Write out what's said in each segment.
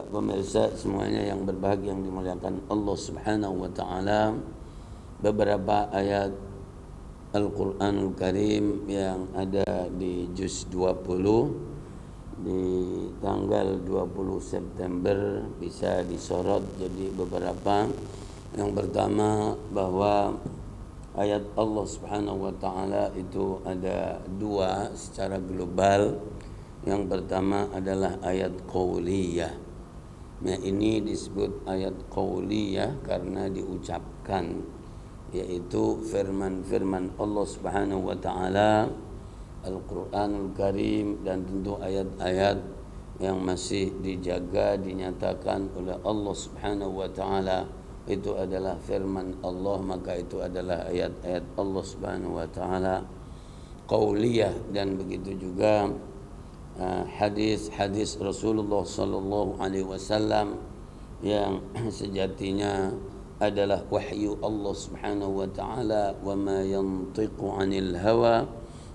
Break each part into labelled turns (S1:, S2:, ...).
S1: pemirsa semuanya yang berbahagia yang dimuliakan Allah Subhanahu wa taala, beberapa ayat Al-Qur'anul Karim yang ada di juz 20 di tanggal 20 September bisa disorot jadi beberapa. Yang pertama, bahwa ayat Allah Subhanahu wa taala itu ada dua secara global. Yang pertama adalah ayat qauliyah. Nah, ini disebut ayat qauliyah karena diucapkan, yaitu firman-firman Allah Subhanahu wa taala Al-Qur'anul Karim, dan tentu ayat-ayat yang masih dijaga dinyatakan oleh Allah Subhanahu wa taala itu adalah firman Allah, maka itu adalah ayat-ayat Allah Subhanahu wa taala qauliyah. Dan begitu juga hadis-hadis Rasulullah sallallahu alaihi wasallam yang sejatinya adalah wahyu Allah Subhanahu wa taala, wa ma yantiqu 'anil hawa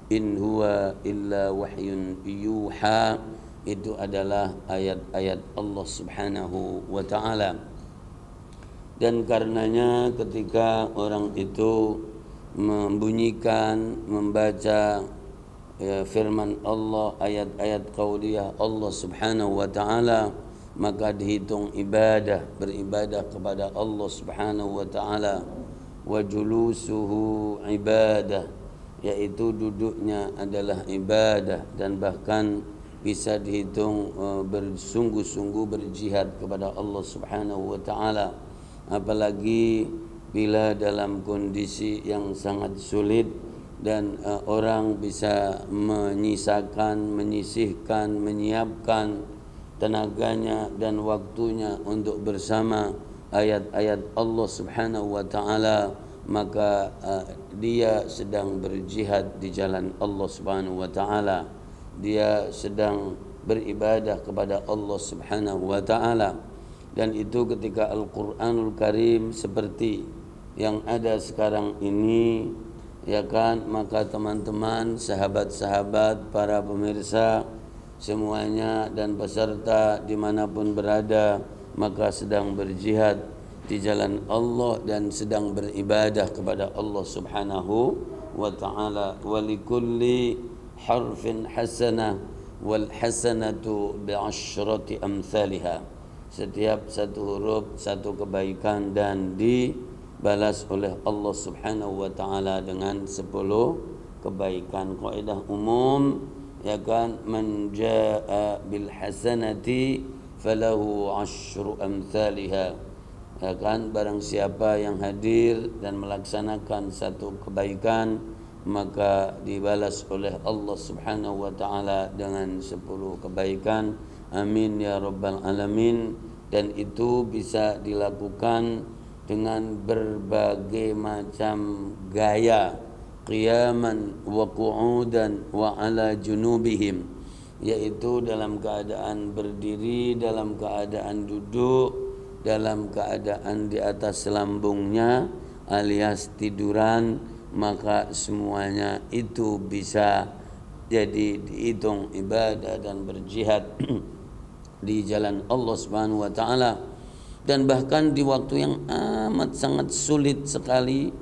S1: in huwa illa wahyun yuha. Itu adalah ayat-ayat Allah Subhanahu wa taala. Dan karenanya ketika orang itu membunyikan, membaca firman Allah, ayat-ayat qauliyah Allah Subhanahu wa taala, maka dihitung ibadah, beribadah kepada Allah Subhanahu wa taala. Wa julusuhu ibadah, yaitu duduknya adalah ibadah, dan bahkan bisa dihitung bersungguh-sungguh berjihad kepada Allah Subhanahu wa taala. Apalagi bila dalam kondisi yang sangat sulit dan orang bisa menyisihkan, menyiapkan tenaganya dan waktunya untuk bersama ayat-ayat Allah Subhanahu wa taala, maka dia sedang berjihad di jalan Allah Subhanahu wa taala. Dia sedang beribadah kepada Allah Subhanahu wa taala. Dan itu ketika Al-Qur'anul Karim seperti yang ada sekarang ini, ya kan, maka teman-teman, sahabat-sahabat, para pemirsa semuanya dan peserta dimanapun berada, maka sedang berjihad di jalan Allah dan sedang beribadah kepada Allah Subhanahu wa ta'ala. Walikulli harfin hasanah wal hasanatu bi'asyrati amsalihah. Setiap satu huruf satu kebaikan dan dibalas oleh Allah Subhanahu wa taala dengan 10 kebaikan. Kaidah umum, ya kan, man jaa bil hasanati falahu asyru amsalihha. Ya kan, barang siapa yang hadir dan melaksanakan satu kebaikan, maka dibalas oleh Allah Subhanahu wa taala dengan 10 kebaikan. Amin ya rabbal alamin. Dan itu bisa dilakukan dengan berbagai macam gaya, qiyaman wa qu'udan wa ala junubihim, yaitu dalam keadaan berdiri, dalam keadaan duduk, dalam keadaan di atas lambungnya alias tiduran, maka semuanya itu bisa jadi dihitung ibadah dan berjihad di jalan Allah Subhanahu wa taala. Dan bahkan di waktu yang amat sangat sulit sekali,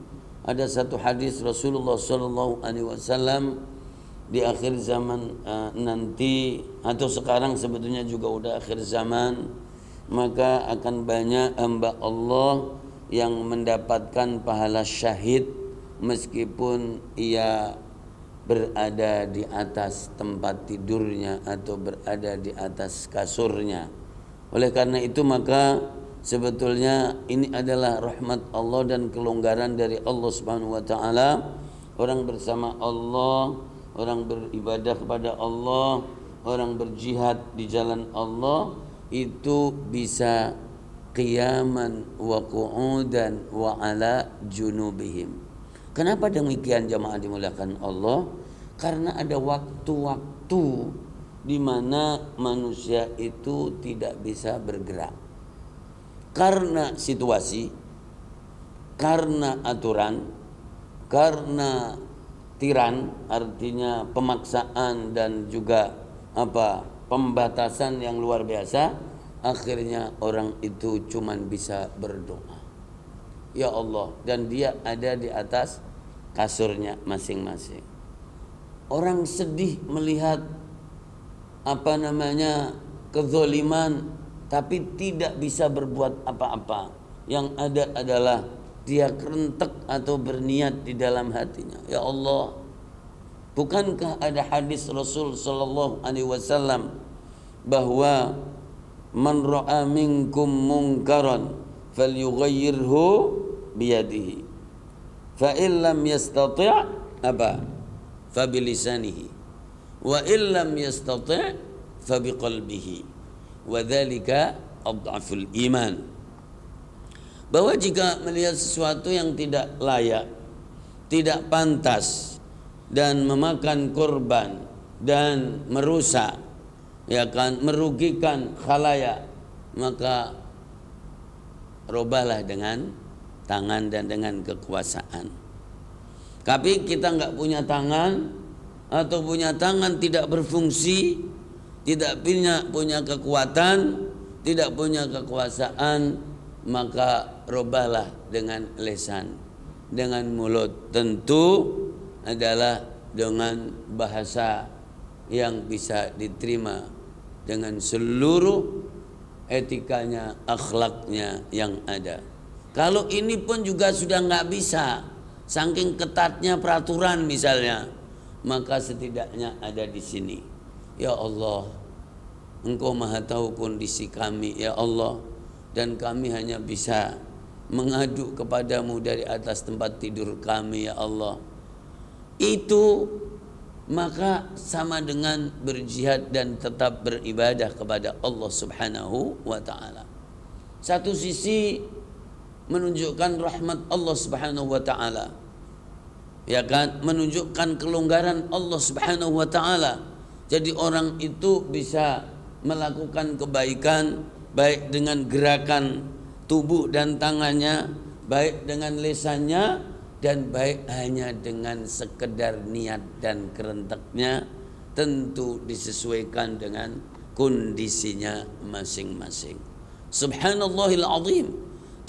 S1: ada satu hadis Rasulullah sallallahu alaihi wasallam di akhir zaman nanti, atau sekarang sebetulnya juga udah akhir zaman, maka akan banyak hamba Allah yang mendapatkan pahala syahid meskipun ia berada di atas tempat tidurnya atau berada di atas kasurnya. Oleh karena itu, maka sebetulnya ini adalah rahmat Allah dan kelonggaran dari Allah Subhanahu wa taala. Orang bersama Allah, orang beribadah kepada Allah, orang berjihad di jalan Allah, itu bisa qiyaman wa qu'udan wa ala junubihim. Kenapa demikian jamaah dimuliakan Allah? Karena ada waktu-waktu di mana manusia itu tidak bisa bergerak. Karena situasi, karena aturan, karena tiran, artinya pemaksaan dan juga pembatasan yang luar biasa, akhirnya orang itu cuman bisa berdoa, ya Allah, dan dia ada di atas kasurnya masing-masing. Orang sedih melihat kezoliman, tapi tidak bisa berbuat apa-apa. Yang ada adalah dia kerentek atau berniat di dalam hatinya, ya Allah, bukankah ada hadis Rasul sallallahu alaihi wasallam bahwa man ra'a minkum munkaran falyughayyirhu biyadihi fa illam yastati' apa fa bilisanihi wa illam yastati' fa biqalbihi wa dzalika adhaful iman. Bahwa jika melihat sesuatu yang tidak layak, tidak pantas, dan memakan korban dan merusak, ya kan, merugikan khalayak, maka robahlah dengan tangan dan dengan kekuasaan. Tapi kita nggak punya tangan, atau punya tangan tidak berfungsi, tidak punya kekuatan, tidak punya kekuasaan, maka robahlah dengan lisan, dengan mulut. Tentu adalah dengan bahasa yang bisa diterima dengan seluruh etikanya, akhlaknya yang ada. Kalau ini pun juga sudah nggak bisa, saking ketatnya peraturan misalnya, maka setidaknya ada di sini. Ya Allah, Engkau Maha tahu kondisi kami, ya Allah, dan kami hanya bisa mengadu kepadamu dari atas tempat tidur kami, ya Allah. Itu maka sama dengan berjihad dan tetap beribadah kepada Allah Subhanahu wa ta'ala. Satu sisi menunjukkan rahmat Allah Subhanahu wa ta'ala, ya kan, menunjukkan kelonggaran Allah Subhanahu wa ta'ala. Jadi orang itu bisa melakukan kebaikan baik dengan gerakan tubuh dan tangannya, baik dengan lisannya, dan baik hanya dengan sekedar niat dan kerenteknya. Tentu disesuaikan dengan kondisinya masing-masing. Subhanallahil azim.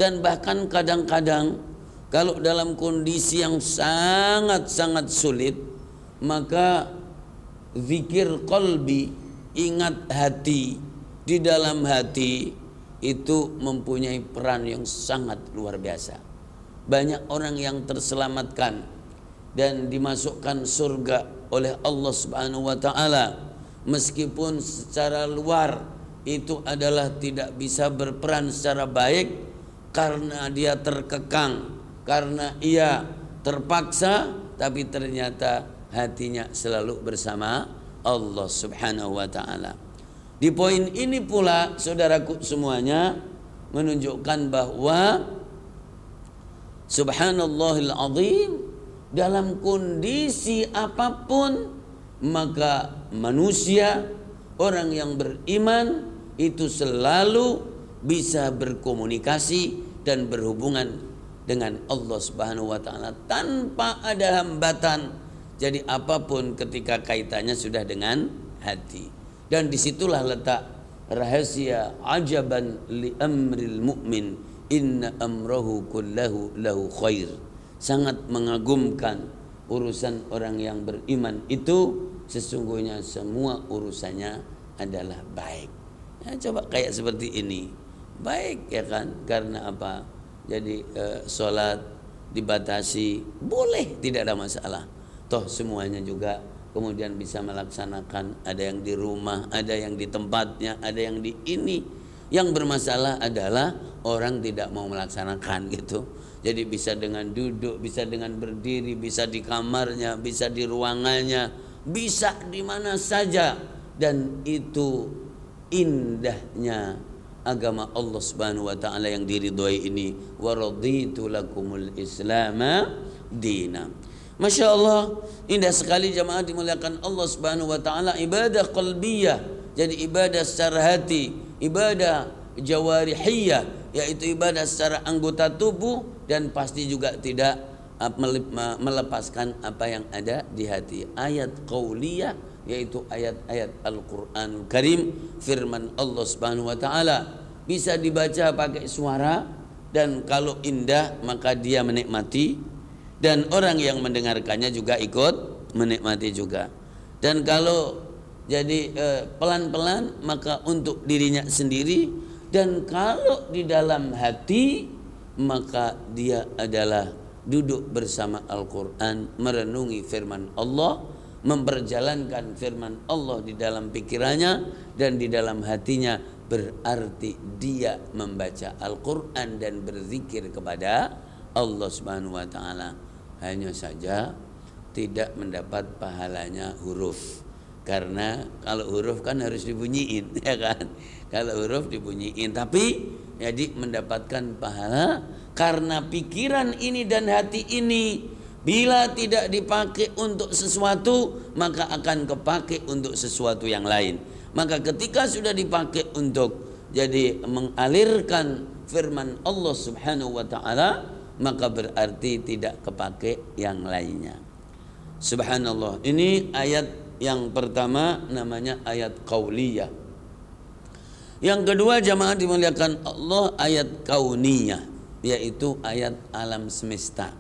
S1: Dan bahkan kadang-kadang kalau dalam kondisi yang sangat-sangat sulit, maka zikir qalbi, ingat hati, di dalam hati itu mempunyai peran yang sangat luar biasa. Banyak orang yang terselamatkan dan dimasukkan surga oleh Allah Subhanahu wa ta'ala, meskipun secara luar itu adalah tidak bisa berperan secara baik karena dia terkekang, karena ia terpaksa, tapi ternyata hatinya selalu bersama Allah Subhanahu wa ta'ala. Di poin ini pula, saudaraku semuanya, menunjukkan bahwa subhanallahil azim, dalam kondisi apapun, maka manusia, orang yang beriman itu selalu bisa berkomunikasi dan berhubungan dengan Allah Subhanahu wa ta'ala tanpa ada hambatan. Jadi apapun ketika kaitannya sudah dengan hati. Dan disitulah letak rahasia ajaban li amril mu'min inna amrahu kullahu lahu khair. Sangat mengagumkan urusan orang yang beriman itu, sesungguhnya semua urusannya adalah baik. Ya, coba kayak seperti ini, baik, ya kan? Karena apa? Jadi sholat dibatasi, boleh, tidak ada masalah. Toh semuanya juga kemudian bisa melaksanakan, ada yang di rumah, ada yang di tempatnya, ada yang di ini. Yang bermasalah adalah orang tidak mau melaksanakan gitu. Jadi bisa dengan duduk, bisa dengan berdiri, bisa di kamarnya, bisa di ruangannya, bisa di mana saja. Dan itu indahnya agama Allah Subhanahu wa ta'ala yang diridhoi ini. Wa raditu lakumul islama dina. Masya Allah, indah sekali jamaah dimuliakan Allah Subhanahu wa ta'ala. Ibadah qalbiyah, jadi ibadah secara hati, ibadah jawarihiyah, yaitu ibadah secara anggota tubuh, dan pasti juga tidak melepaskan apa yang ada di hati. Ayat qauliyah yaitu ayat-ayat Al-Qur'anul Karim, firman Allah Subhanahu wa taala. Bisa dibaca pakai suara, dan kalau indah maka dia menikmati, dan orang yang mendengarkannya juga ikut menikmati juga. Dan kalau jadi pelan-pelan maka untuk dirinya sendiri, dan kalau di dalam hati maka dia adalah duduk bersama Al-Quran, merenungi firman Allah, memperjalankan firman Allah di dalam pikirannya dan di dalam hatinya, berarti dia membaca Al-Quran dan berzikir kepada Allah Subhanahu wa taala. Hanya saja tidak mendapat pahalanya huruf, karena kalau huruf kan harus dibunyiin, ya kan? Kalau huruf dibunyiin, tapi jadi mendapatkan pahala karena pikiran ini dan hati ini bila tidak dipakai untuk sesuatu maka akan kepake untuk sesuatu yang lain. Maka ketika sudah dipakai untuk jadi mengalirkan firman Allah Subhanahu wa taala, maka berarti tidak kepake yang lainnya. Subhanallah. Ini ayat yang pertama namanya ayat qauliyah. Yang kedua jamaah dimuliakan Allah, ayat kauniyah, yaitu ayat alam semesta.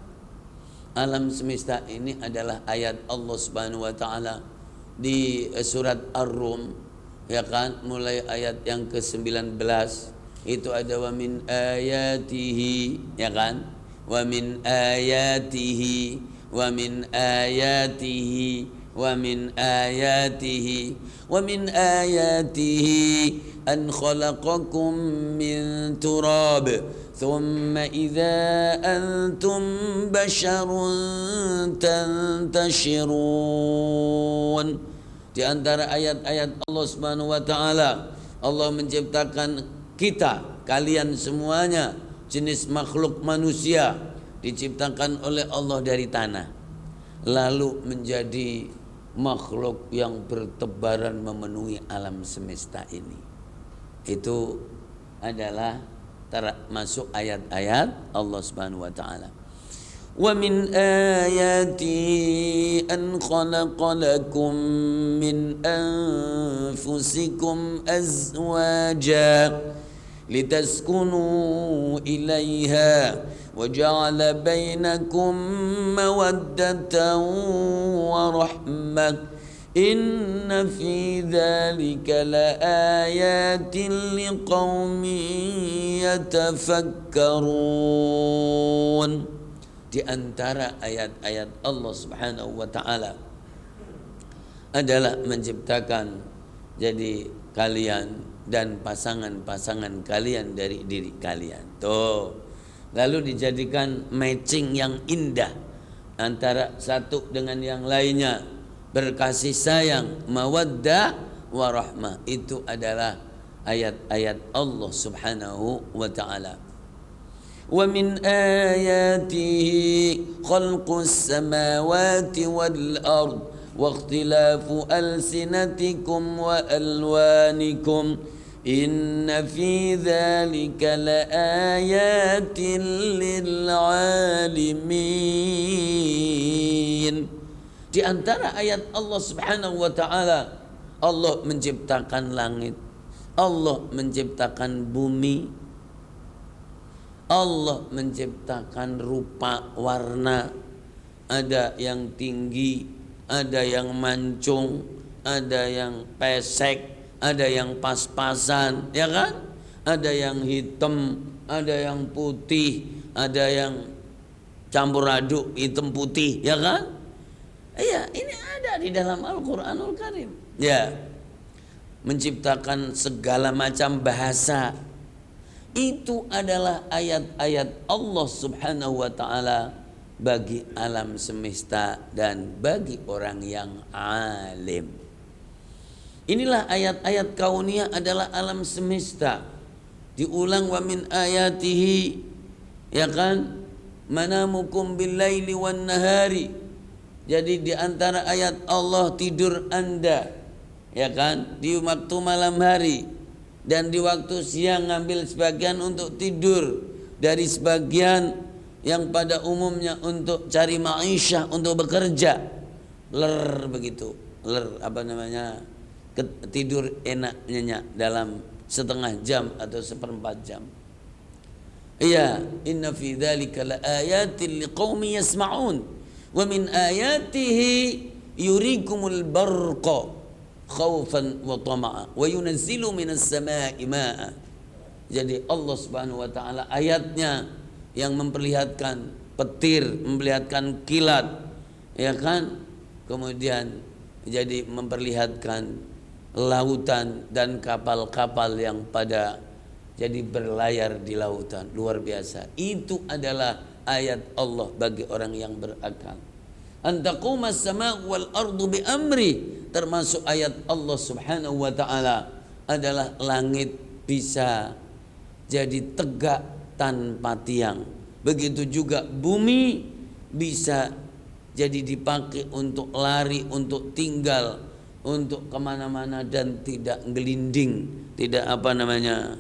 S1: Alam semesta ini adalah ayat Allah Subhanahu wa taala di surat Ar-Rum, ya kan, mulai ayat yang ke-19 itu ada wa min ayatihi, ya kan, wa min ayatihi wa min ayatihi wa min ayatihi wa min ayatihi an khalaqakum min turab thumma idza antum basharun tantashirun. Di antara ayat-ayat Allah Subhanahu wa taala, Allah menciptakan kita, kalian semuanya jenis makhluk manusia diciptakan oleh Allah dari tanah, lalu menjadi makhluk yang bertebaran memenuhi alam semesta ini. Itu adalah termasuk ayat-ayat Allah Subhanahu wa taala. Wa min ayati an khalaqa lakum min anfusikum azwaja litaskunu ilaiha wa ja'ala bainakum mawaddatan wa rahmah inna fi dzalika laayatin liqaumin yatafakkarun. Di antara ayat-ayat Allah Subhanahu wa taala adalah menciptakan jadi kalian dan pasangan-pasangan kalian dari diri kalian. Tuh. Lalu dijadikan matching yang indah antara satu dengan yang lainnya, berkasih sayang, mawaddah warahmah. Itu adalah ayat-ayat Allah Subhanahu wa taala. Wa min ayatihi khalqus samawati wal ard wa ikhtilafu alsinatikum wa alwanikum inna fi dzalika laayatin lil alimin. Di antara ayat Allah Subhanahu wa taala, Allah menciptakan langit, Allah menciptakan bumi, Allah menciptakan rupa warna, ada yang tinggi, ada yang mancung, ada yang pesek, ada yang pas-pasan, ya kan? Ada yang hitam, ada yang putih, ada yang campur aduk hitam putih, ya kan? Iya, ini ada di dalam Al-Qur'anul Karim. Ya. Menciptakan segala macam bahasa. Itu adalah ayat-ayat Allah Subhanahu wa taala bagi alam semesta dan bagi orang yang alim. Inilah ayat-ayat kauniyah adalah alam semesta. Diulang wa min ayatihi, ya kan, manamukum bil laili wan nahari. Jadi di antara ayat Allah tidur Anda, ya kan, di waktu malam hari. Dan di waktu siang ngambil sebagian untuk tidur, dari sebagian yang pada umumnya untuk cari ma'isyah, untuk bekerja, begitu. apa namanya, tidur enak nyenyak dalam setengah jam atau seperempat jam. Iya, inna fi dzalika laayatin liqaumin yasma'un wa min ayatihi yurikumul barqa khaufan wa tama'a wa yunazzilu minas samaa'i ma'a. Jadi Allah Subhanahu wa taala ayatnya yang memperlihatkan petir, memperlihatkan kilat, ya kan? Kemudian jadi memperlihatkan lautan dan kapal-kapal yang pada jadi berlayar di lautan. Luar biasa. Itu adalah ayat Allah bagi orang yang berakal. Antaqumas sama' wal ardu bi amri, termasuk ayat Allah Subhanahu wa taala adalah langit bisa jadi tegak tanpa tiang. Begitu juga bumi bisa jadi dipakai untuk lari, untuk tinggal, untuk kemana-mana dan tidak gelinding, tidak apa namanya,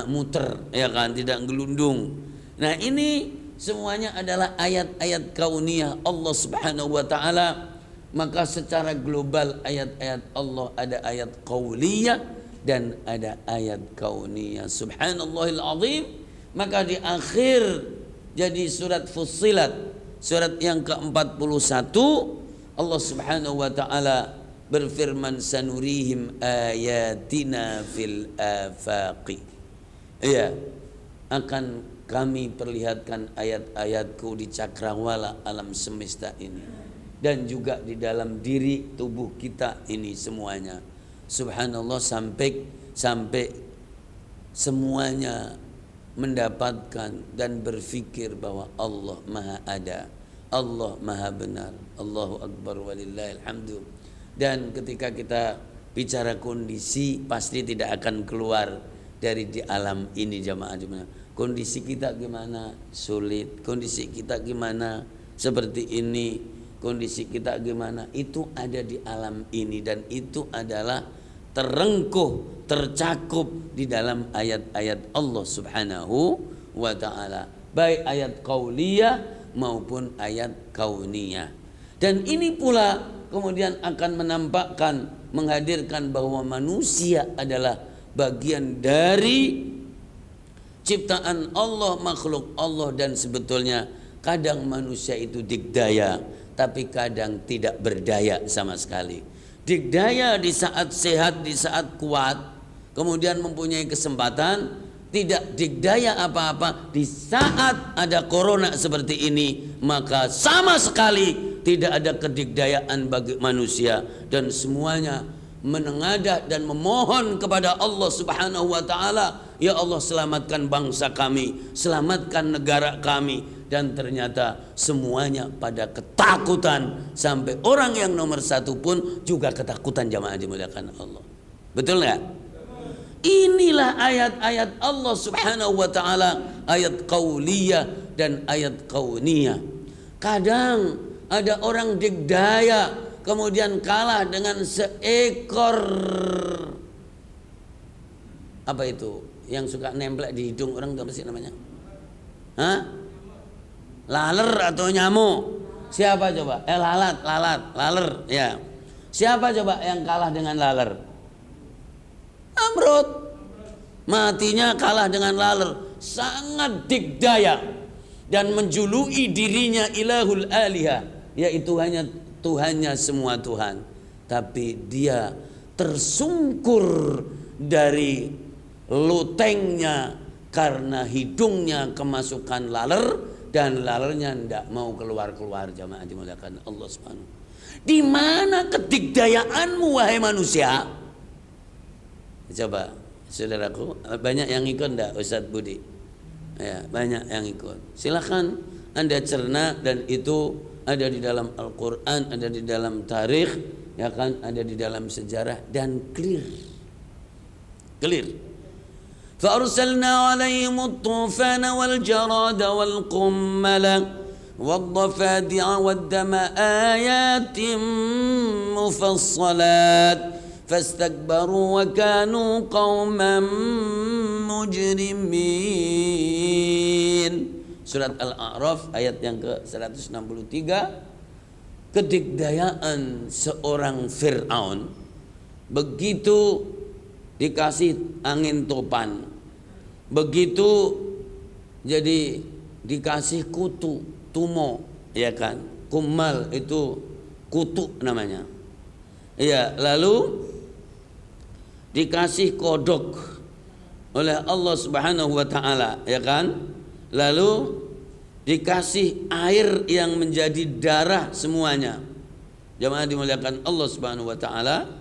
S1: muter, ya kan, tidak gelundung. Nah ini semuanya adalah ayat-ayat kauniyah Allah Subhanahu wa taala. Maka secara global ayat-ayat Allah ada ayat qauliyah dan ada ayat kauniyah. Subhanallahil azim. Maka di akhir jadi surat Fussilat, surat yang ke-41, Allah Subhanahu wa taala berfirman, sanurihim ayatina fil afaqi. Iya, akan kami perlihatkan ayat-ayatku di cakrawala alam semesta ini dan juga di dalam diri tubuh kita ini semuanya. Subhanallah, sampai semuanya mendapatkan dan berfikir bahwa Allah Maha Ada, Allah Maha Benar. Allahu Akbar walillahil hamdu. Dan ketika kita bicara kondisi, pasti tidak akan keluar dari di alam ini jamaah. Kondisi kita gimana? Sulit. Kondisi kita gimana? Seperti ini. Kondisi kita gimana? Itu ada di alam ini dan itu adalah terengkuh, tercakup di dalam ayat-ayat Allah Subhanahu wa taala, baik ayat qauliyah maupun ayat kauniyah. Dan ini pula kemudian akan menampakkan, menghadirkan bahwa manusia adalah bagian dari ciptaan Allah, makhluk Allah, dan sebetulnya kadang manusia itu dikdaya tapi kadang tidak berdaya sama sekali. Dikdaya di saat sehat, di saat kuat, kemudian mempunyai kesempatan. Tidak dikdaya apa-apa di saat ada corona seperti ini, maka sama sekali tidak ada kedikdayaan bagi manusia. Dan semuanya menengadah dan memohon kepada Allah Subhanahu wa taala, ya Allah selamatkan bangsa kami, selamatkan negara kami. Dan ternyata semuanya pada ketakutan, sampai orang yang nomor satu pun juga ketakutan, jamaah dimuliakan Allah. Betul nggak? Inilah ayat-ayat Allah Subhanahu wa taala, ayat qauliyah dan ayat kauniyah. Kadang ada orang dikdaya kemudian kalah dengan seekor, apa itu yang suka nempel di hidung orang, itu apa sih namanya? Hah? Laler atau nyamuk? Siapa coba? Laler, ya. Siapa coba yang kalah dengan laler? Namrud. Matinya kalah dengan laler. Sangat dikdaya dan menjuluki dirinya ilahul alihah, yaitu hanya Tuhannya semua Tuhan. Tapi dia tersungkur dari lutengnya karena hidungnya kemasukan laler, dan lalernya tidak mau keluar-keluar, jamaah dimuliakan Allah Subhanahu. Di mana kedikdayaanmu wahai manusia? Coba saudaraku, banyak yang ikut enggak Ustadz Budi? Ya, banyak yang ikut. Silakan Anda cerna, dan itu ada di dalam Al-Qur'an, ada di dalam tarikh, ya kan, ada di dalam sejarah, dan clear. فأرسلنا عليهم الطوفان والجراد والقمل والضفادع والدم آيات مفصلات فاستكبروا وكانوا قوما مجرمين. Surat Al-A'raf ayat yang ke-163. kedikdayaan seorang Fir'aun begitu dikasih angin topan, begitu jadi dikasih kutu, tumo, ya kan, kumal itu kutu namanya. Ya, lalu dikasih kodok oleh Allah Subhanahu wa taala, ya kan? Lalu dikasih air yang menjadi darah semuanya. Jamaah dimuliakan Allah Subhanahu wa taala.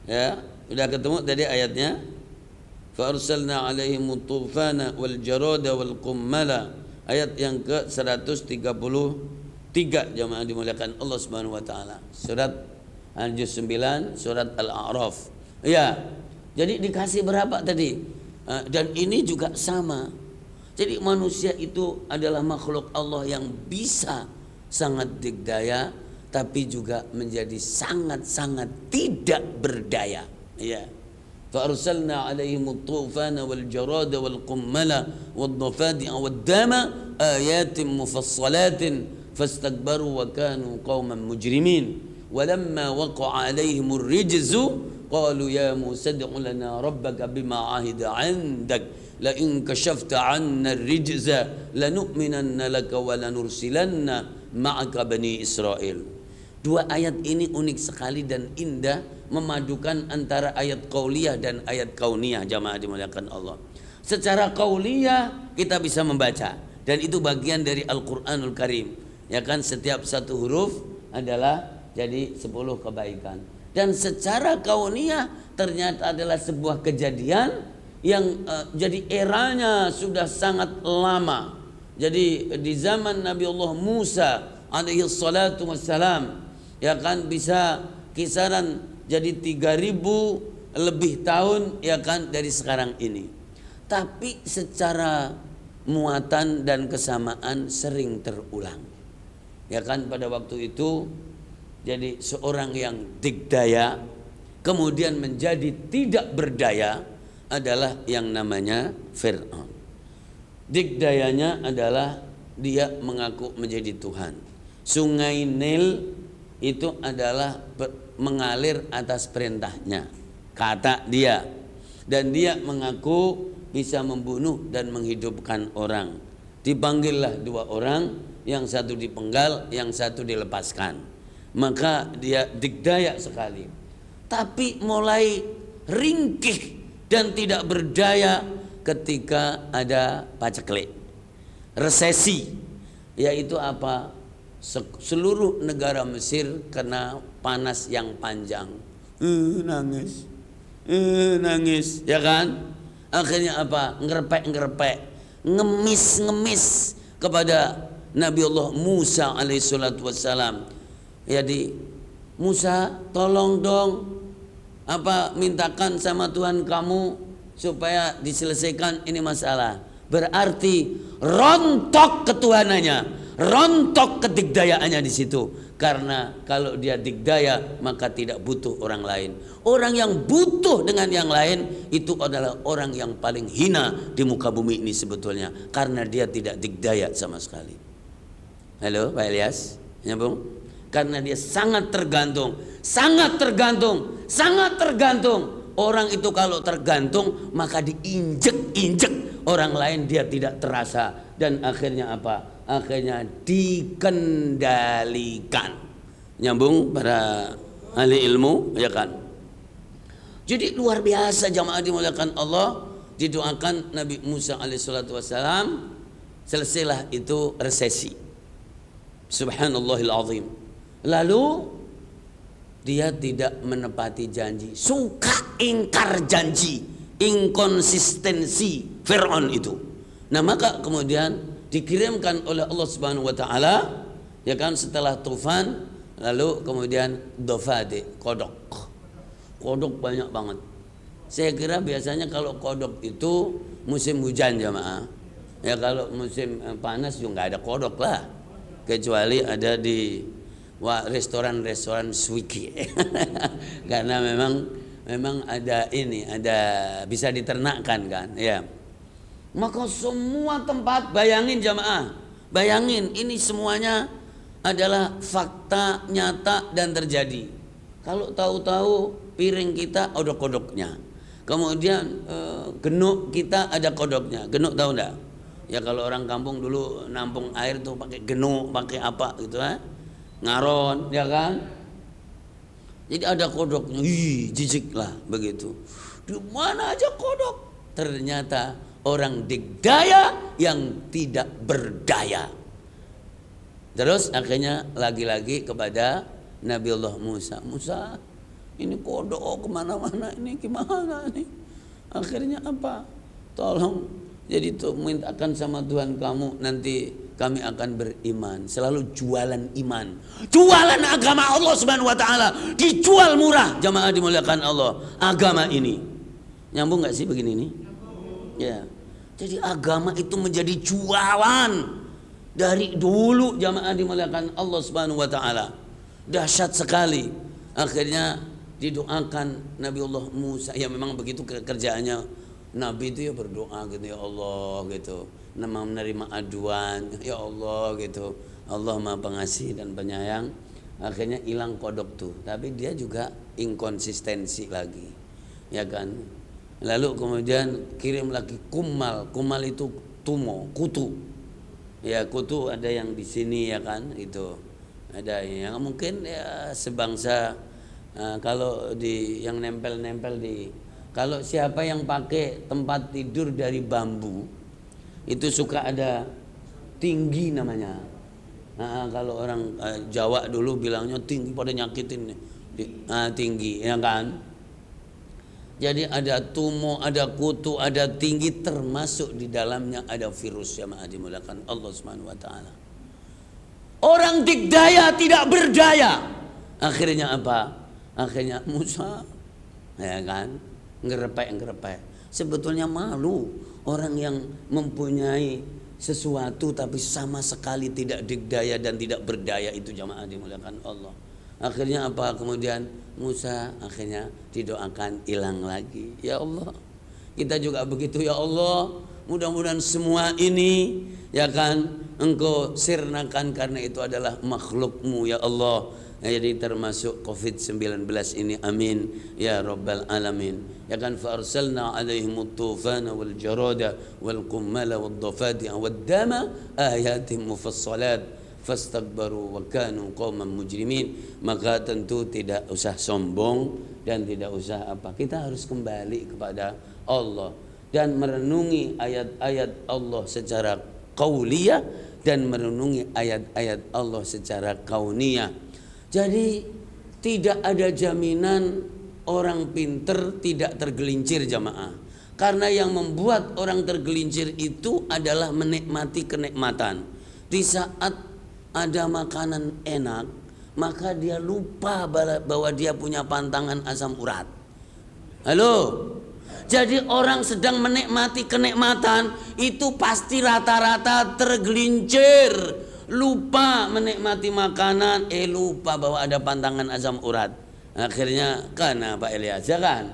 S1: Ya, sudah ketemu tadi ayatnya. Fa arsalna alaihim tufana wal jarada wal qummala. Ayat yang ke-133, jamaah dimuliakan Allah Subhanahu wa taala. Surat Al-Juz 9, surat Al-A'raf. Ya. Jadi dikasih berapa tadi? Dan ini juga sama. Jadi manusia itu adalah makhluk Allah yang bisa sangat dikdaya, tapi juga menjadi sangat-sangat tidak berdaya. Ya. Fa arsalna 'alaihim at-tufana wal jarada wal qummala wad dafadi'a wad dama ayatin mufassalatin fastakbaru wa kanu qauman mujrimin. Walamma waqa'a 'alaihim ar-rijzu qalu ya Musa ad'u lana rabbaka bima 'ahida 'indak la in kashafta 'anna ar-rijza lanu'minanna laka wa lanursilanna ma'aka bani Israil. Dua ayat ini unik sekali dan indah, memadukan antara ayat qauliyah dan ayat kauniyah, jamaah dimuliakan Allah. Secara qauliyah kita bisa membaca dan itu bagian dari Al-Qur'anul Karim. Ya kan, setiap satu huruf adalah jadi 10 kebaikan. Dan secara kauniyah ternyata adalah sebuah kejadian yang jadi eranya sudah sangat lama. Jadi di zaman Nabi Allah Musa alaihi salatu wassalam, ya kan, bisa kisaran jadi 3000 lebih tahun, ya kan, dari sekarang ini. Tapi secara muatan dan kesamaan sering terulang. Ya kan, pada waktu itu jadi seorang yang dikdaya kemudian menjadi tidak berdaya adalah yang namanya Fir'aun. Dikdayanya adalah dia mengaku menjadi Tuhan. Sungai Nil itu adalah mengalir atas perintahnya, kata dia, dan dia mengaku bisa membunuh dan menghidupkan orang. Dipanggillah dua orang, yang satu dipenggal, yang satu dilepaskan. Maka dia dikdaya sekali, tapi mulai ringkih dan tidak berdaya ketika ada paceklik, resesi, yaitu apa? Seluruh negara Mesir kena panas yang panjang, nangis, ya kan? Akhirnya apa? Ngerepek, ngemis kepada Nabi Allah Musa alaihissalatu wassalam. Jadi Musa, tolong dong, mintakan sama Tuhan kamu supaya diselesaikan ini masalah. Berarti rontok ketuhanannya, rontok kedikdayaannya di situ. Karena kalau dia dikdaya maka tidak butuh orang lain. Orang yang butuh dengan yang lain itu adalah orang yang paling hina di muka bumi ini sebetulnya, karena dia tidak dikdaya sama sekali. Halo Pak Ilyas, nyambung? Karena dia sangat tergantung. Orang itu kalau tergantung maka diinjek-injek orang lain, dia tidak terasa, dan akhirnya apa? Akhirnya dikendalikan. Nyambung para ahli ilmu, ya kan? Jadi luar biasa jamaah dimuliakan Allah. Didoakan Nabi Musa alaihissalatu wassalam, selesailah itu resesi. Subhanallahil azim. Lalu dia tidak menepati janji, suka ingkar janji, inkonsistensi Fir'aun itu. Nah maka kemudian dikirimkan oleh Allah Subhanahu wa taala, ya kan, setelah tufan, lalu kemudian dofade, kodok banyak banget. Saya kira biasanya kalau kodok itu musim hujan jamaah. Ya kalau musim panas juga nggak ada kodok lah, kecuali ada di restoran Swiki. Karena memang ada bisa diternakkan kan, ya. Maka semua tempat, bayangin jamaah, bayangin ini semuanya adalah fakta nyata dan terjadi. Kalau tahu-tahu piring kita ada kodoknya, kemudian genuk kita ada kodoknya. Genuk tahu enggak? Ya kalau orang kampung dulu nampung air tuh pakai genuk, pakai apa gitu ngaron, ya kan? Jadi ada kodoknya, jijik lah begitu. Di mana aja kodok? Ternyata orang digdaya yang tidak berdaya. Terus akhirnya lagi-lagi kepada Nabiullah Musa. Musa, ini kodok kemana-mana, ini gimana nih? Akhirnya apa? Tolong, jadi tuh mintakan sama Tuhan kamu, nanti kami akan beriman. Selalu jualan iman, jualan agama Allah Subhanahu Wa Taala, dijual murah. Jamaah dimuliakan Allah, agama ini nyambung nggak sih begini nih? Ya, jadi agama itu menjadi jualan. Dari dulu jamaah dimuliakan Allah Subhanahu wa taala. Dahsyat sekali. Akhirnya didoakan Nabiullah Musa. Ya memang begitu kerjaannya Nabi itu ya berdoa gitu, ya Allah gitu. Nama menerima aduan, ya Allah gitu. Allah Maha Pengasih dan Penyayang. Akhirnya hilang kodok tuh. Tapi dia juga inkonsistensi lagi. Ya kan? Lalu kemudian kirim lagi kumal. Kumal itu tumo, kutu. Ya kutu ada yang di sini ya kan, itu ada yang mungkin ya sebangsa. Kalau di yang nempel-nempel di, kalau siapa yang pakai tempat tidur dari bambu itu suka ada tinggi namanya. Kalau orang Jawa dulu bilangnya tinggi, pada nyakitin tinggi ya kan. Jadi ada tumo, ada kutu, ada tinggi, termasuk di dalamnya ada virus yang dimulakan Allah Subhanahu wa taala. Orang digdaya tidak berdaya. Akhirnya apa? Akhirnya Musa ya kan, ngerepek. Sebetulnya malu orang yang mempunyai sesuatu tapi sama sekali tidak digdaya dan tidak berdaya, itu jamaah dimulakan Allah. Akhirnya apa? Kemudian Musa akhirnya didoakan hilang lagi. Ya Allah, kita juga begitu ya Allah. Mudah-mudahan semua ini ya kan Engkau sirnakan, karena itu adalah makhlukmu ya Allah. Jadi termasuk COVID-19 ini, amin ya rabbal alamin. Ya kan, fa arsalna alaihimut tufana wal jarada wal qummala wad dafadi'a wad dama ayatin mufassalat fastakbaru wa kanu qauman mujrimin. Maka tentu tidak usah sombong dan tidak usah apa, kita harus kembali kepada Allah dan merenungi ayat-ayat Allah secara qauliyah dan merenungi ayat-ayat Allah secara kauniyah. Jadi tidak ada jaminan orang pinter tidak tergelincir jamaah, karena yang membuat orang tergelincir itu adalah menikmati kenikmatan. Di saat ada makanan enak, maka dia lupa bahwa dia punya pantangan asam urat. Halo. Jadi orang sedang menikmati kenikmatan itu pasti rata-rata tergelincir, lupa menikmati makanan, lupa bahwa ada pantangan asam urat. Akhirnya kan Pak Elias ya kan?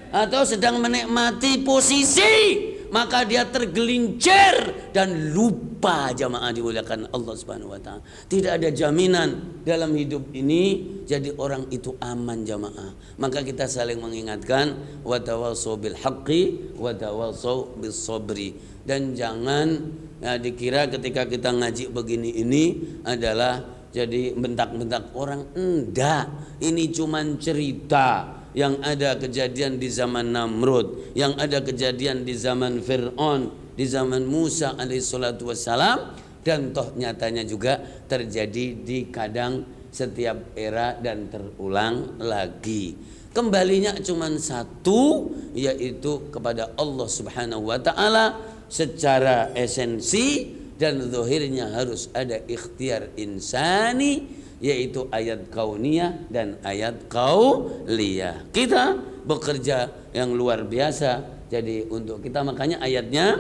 S1: Atau sedang menikmati posisi, maka dia tergelincir dan lupa jamaah dimuliakan Allah Subhanahu wa taala. Tidak ada jaminan dalam hidup ini jadi orang itu aman jamaah. Maka kita saling mengingatkan, wa tawassaw bil haqqi wa tawassaw bis sabri. Dan jangan dikira ketika kita ngaji begini ini adalah jadi bentak-bentak orang. Enggak, ini cuman cerita. Yang ada kejadian di zaman Namrud, yang ada kejadian di zaman Fir'aun, di zaman Musa alaihissalatu wassalam, dan toh nyatanya juga terjadi di kadang setiap era dan terulang lagi. Kembalinya cuma satu, yaitu kepada Allah Subhanahu wa taala secara esensi, dan zahirnya harus ada ikhtiar insani, yaitu ayat kauniyah dan ayat qauliyah. Kita bekerja yang luar biasa jadi untuk kita, makanya ayatnya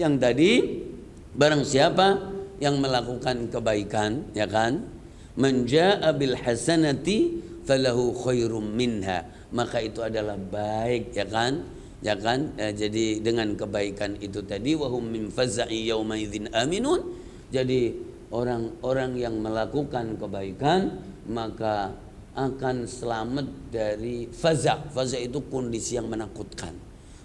S1: yang tadi, barang siapa yang melakukan kebaikan ya kan, menjaa bil hasanati falahu khairum minha, maka itu adalah baik ya kan. Jadi dengan kebaikan itu tadi, wahum min faza'i yauma idzin aminun, jadi orang-orang yang melakukan kebaikan maka akan selamat dari faza. Faza itu kondisi yang menakutkan.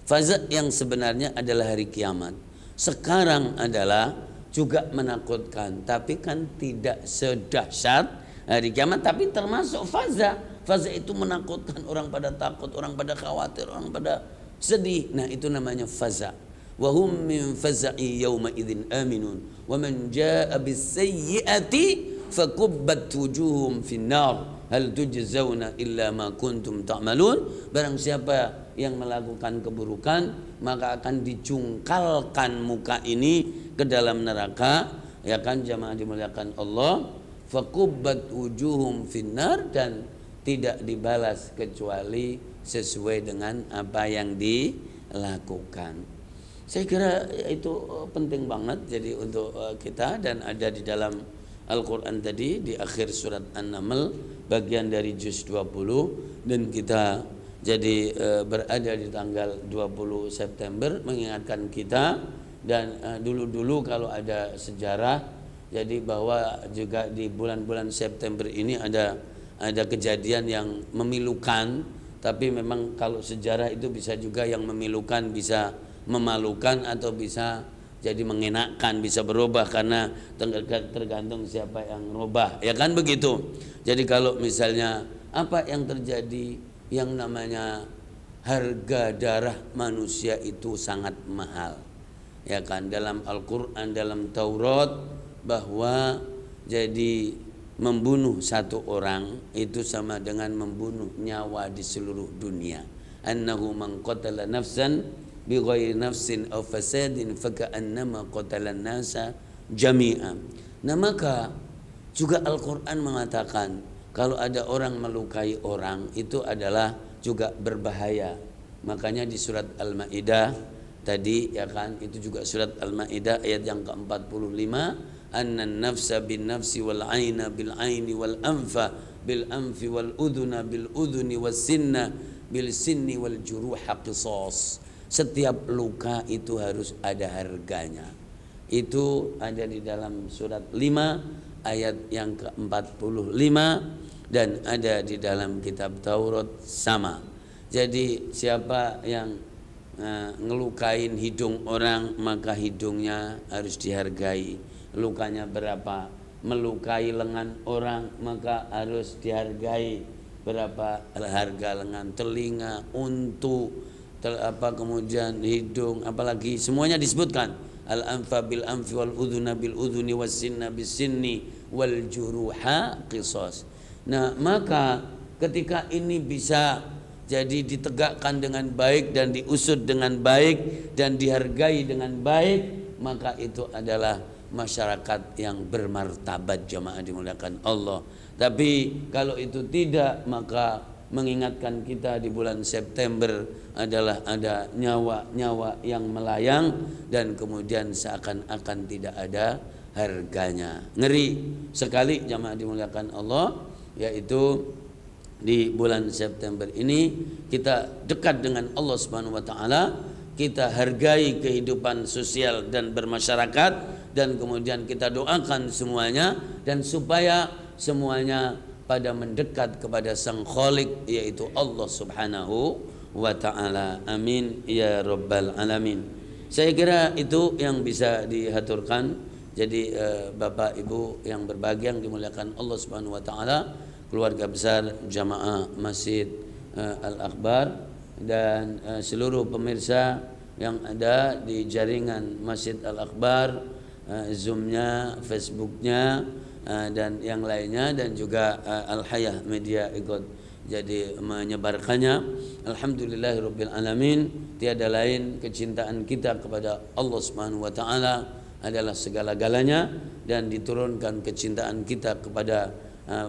S1: Faza yang sebenarnya adalah hari kiamat. Sekarang adalah juga menakutkan, tapi kan tidak sedahsyat hari kiamat, tapi termasuk faza. Faza itu menakutkan, orang pada takut, orang pada khawatir, orang pada sedih. Nah, itu namanya faza. Wa hum min faza'i yawma idzin aminun wa man jaa'a bis-sayyi'ati fakubbat wujuhum fin-nar hal tujzauna illa ma kuntum ta'malun. Barang siapa yang melakukan keburukan maka akan dicungkalkan muka ini ke dalam neraka, ya kan, jamaah dimuliakan Allah. Fakubbat wujuhum fin-nar, dan tidak dibalas kecuali sesuai dengan apa yang dilakukan. Saya kira itu penting banget jadi untuk kita, dan ada di dalam Al-Quran tadi di akhir surat An-Naml bagian dari juz 20, dan kita jadi berada di tanggal 20 September mengingatkan kita. Dan dulu-dulu kalau ada sejarah jadi bahwa juga di bulan-bulan September ini ada kejadian yang memilukan, tapi memang kalau sejarah itu bisa juga yang memilukan, bisa memalukan, atau bisa jadi mengenakan, bisa berubah karena tergantung siapa yang merubah, ya kan begitu. Jadi kalau misalnya apa yang terjadi, yang namanya harga darah manusia itu sangat mahal, ya kan, dalam Al-Quran, dalam Taurat, bahwa jadi membunuh satu orang itu sama dengan membunuh nyawa di seluruh dunia. Annahu man qatala nafsan bighairi nafsin aw fasadin faka'annama qatalan nasa jami'an. Nah, maka juga Al-Quran mengatakan kalau ada orang melukai orang itu adalah juga berbahaya. Makanya di surat Al-Maidah tadi, ya kan, itu juga surat Al-Maidah ayat yang ke-45, annan nafsa bin nafsi wal aina bil aini wal anfa bil anfi wal udhuna bil udhuni was sinna bil sinni wal juruha qisas. Setiap luka itu harus ada harganya. Itu ada di dalam surat 5 ayat yang ke-45, dan ada di dalam kitab Taurat sama. Jadi siapa yang ngelukain hidung orang maka hidungnya harus dihargai. Lukanya berapa? Melukai lengan orang maka harus dihargai berapa harga lengan, telinga, untu, kemudian hidung, apalagi semuanya disebutkan. Al-anfa bil anfi wal udhuna bil udhuni was sinna bis sinni wal juruha qisas. Nah, maka ketika ini bisa jadi ditegakkan dengan baik dan diusut dengan baik dan dihargai dengan baik, maka itu adalah masyarakat yang bermartabat, jamaah dimuliakan Allah. Tapi kalau itu tidak, maka mengingatkan kita di bulan September adalah ada nyawa-nyawa yang melayang dan kemudian seakan-akan tidak ada harganya. Ngeri sekali, jamaah dimuliakan Allah, yaitu di bulan September ini kita dekat dengan Allah Subhanahu wa taala, kita hargai kehidupan sosial dan bermasyarakat, dan kemudian kita doakan semuanya dan supaya semuanya pada mendekat kepada Sang Khaliq, yaitu Allah Subhanahu wa taala. Amin ya rabbal alamin. Saya kira itu yang bisa dihaturkan. Jadi Bapak Ibu yang berbahagia, yang dimuliakan Allah Subhanahu wa taala, keluarga besar jamaah Masjid Al-Akbar, dan seluruh pemirsa yang ada di jaringan Masjid Al-Akbar, Zoom-nya, Facebook-nya, dan yang lainnya, dan juga Al-Hayah Media ikut jadi menyebarkannya. Alhamdulillahirabbil alamin. Tiada lain kecintaan kita kepada Allah Subhanahu wa taala adalah segala-galanya, dan diturunkan kecintaan kita kepada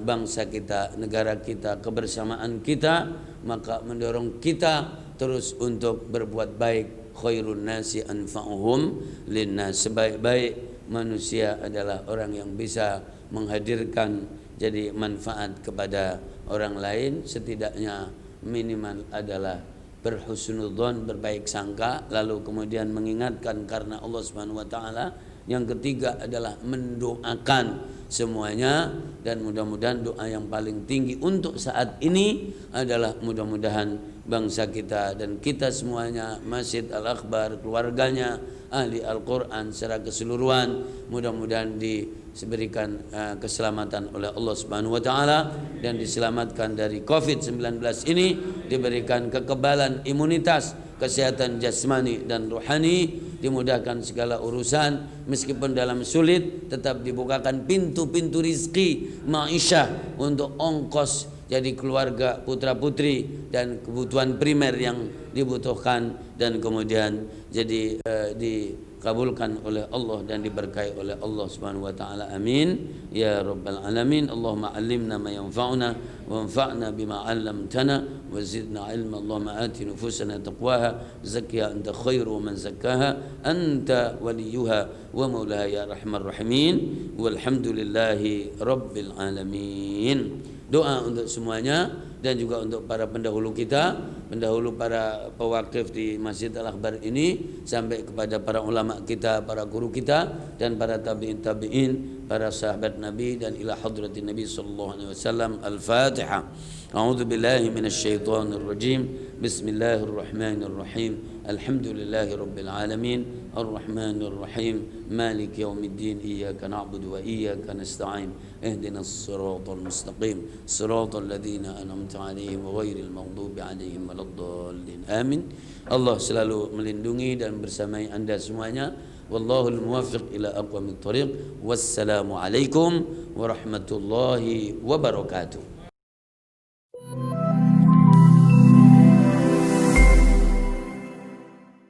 S1: bangsa kita, negara kita, kebersamaan kita, maka mendorong kita terus untuk berbuat baik. Khairun nasi anfa'uhum linnas. Sebaik-baik manusia adalah orang yang bisa menghadirkan jadi manfaat kepada orang lain. Setidaknya minimal adalah berhusnudzon, berbaik sangka, lalu kemudian mengingatkan karena Allah Subhanahu wa taala, Yang ketiga adalah mendoakan semuanya, dan mudah-mudahan doa yang paling tinggi untuk saat ini adalah mudah-mudahan bangsa kita dan kita semuanya, Masjid Al-Akbar, keluarganya, ahli Al-Quran secara keseluruhan, mudah-mudahan diberikan keselamatan oleh Allah Subhanahu wa taala dan diselamatkan dari Covid-19 ini, diberikan kekebalan imunitas, kesehatan jasmani dan rohani, dimudahkan segala urusan, meskipun dalam sulit tetap dibukakan pintu-pintu rizki ma'isyah untuk ongkos jadi keluarga, putra putri, dan kebutuhan primer yang dibutuhkan, dan kemudian jadi dikabulkan oleh Allah dan diberkahi oleh Allah Subhanahu wa taala. Amin ya rabbal alamin. Allahumma 'allimna ma yanfa'una wanfa'na bima 'allamtana wa zidna 'ilma. Allahumma ati nufusana taqwaha zakkiha anta khairu man zakkaha anta waliyuha wa maulaha ya arhamar rahimin. Walhamdulillahi rabbil alamin. Doa untuk semuanya dan juga untuk para pendahulu kita, pendahulu para pewakif di Masjid Al-Akbar ini, sampai kepada para ulama kita, para guru kita, dan para tabi'in, para sahabat Nabi, dan ila hadratin Nabi sallallahu alaihi wasallam. Al-Fatihah. A'udzu billahi minasy syaithanir rajim. Bismillahirrahmanirrahim. Alhamdulillahi rabbil alamin. Ar-Rahmanir Rahim. Maliki yaumiddin. Iyyaka na'budu wa iyyaka nasta'in. Ihdinas siratal mustaqim. Siratal ladzina an'amta 'alaihim ghairil maghdubi 'alaihim waladdallin. Amin. Allah selalu melindungi dan bersamai Anda semuanya. Wallahul muwaffiq ila aqwamit thariq. Wassalamu alaikum warahmatullahi wabarakatuh.